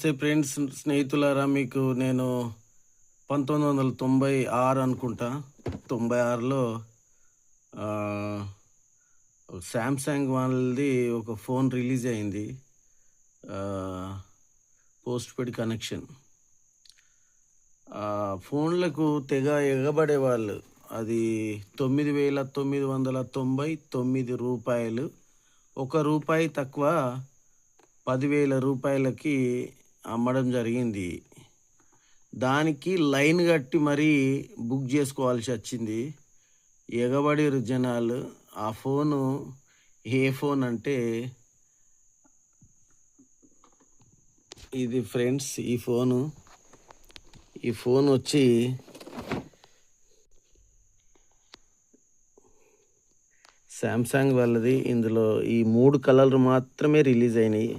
నమస్తే ఫ్రెండ్స్, స్నేహితులారా. మీకు నేను 1996 అనుకుంటా, 96లో శాంసంగ్ వాళ్ళది ఒక ఫోన్ రిలీజ్ అయింది. Postpaid connection. ఫోన్లకు తెగ ఎగబడేవాళ్ళు. అది రూ. 9,999. ₹1 తక్కువ ₹10,000కి అమ్మడం జరిగింది. దానికి లైన్ కట్టి మరీ బుక్ చేసుకోవాల్సి వచ్చింది. ఎగబడిరు జనాలు. ఆ ఫోను ఏ ఫోన్ అంటే ఇది ఫ్రెండ్స్. ఈ ఫోన్ వచ్చి శాంసంగ్ వాళ్ళది. ఇందులో ఈ 3 కలర్లు మాత్రమే రిలీజ్ అయినాయి.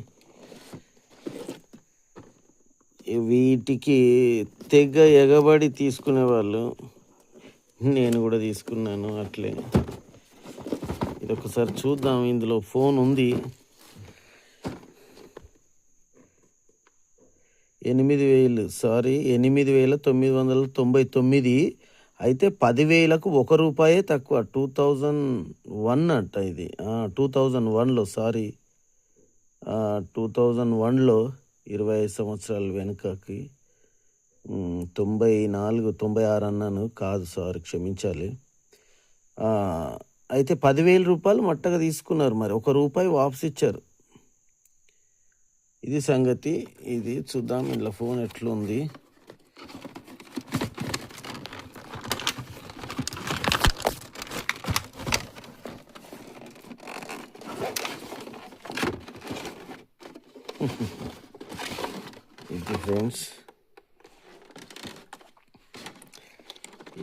వీటికి తెగ ఎగబడి తీసుకునేవాళ్ళు. నేను కూడా తీసుకున్నాను అట్లే. ఇది ఒకసారి చూద్దాం. ఇందులో ఫోన్ ఉంది. 8,999. అయితే 10,000కు ₹1 తక్కువ. 2001 అంట ఇది. 2001లో 2001లో 25 సంవత్సరాల వెనుకకి. 94, 96 అన్నాను. కాదు, క్షమించాలి. అయితే ₹10,000 మట్టగా తీసుకున్నారు. మరి ₹1 వాపస్ ఇచ్చారు. ఇది సంగతి. ఇది చూద్దాం ఇంట్లో ఫోన్ ఎట్లుంది. ఇది ఫ్రెండ్స్,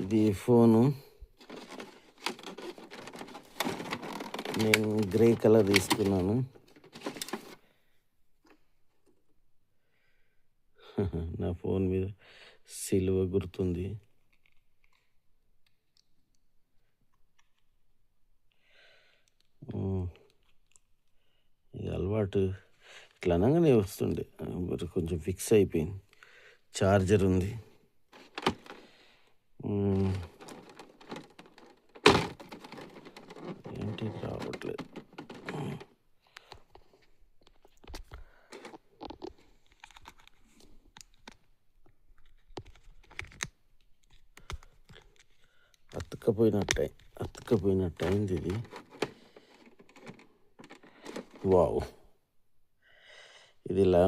ఇది ఫోను. నేను గ్రే కలర్ తీసుకున్నాను. నా ఫోన్ మీద సిలువ గుర్తుంది. ఇది అలవాటు. ఇట్లా అనగానే వస్తుండే. కొంచెం ఫిక్స్ అయిపోయింది. చార్జర్ ఉంది. ఏంటి రావట్లేదు. అతుక్కపోయినట్టయింది ఇది. వావ్, ఇది ఇలా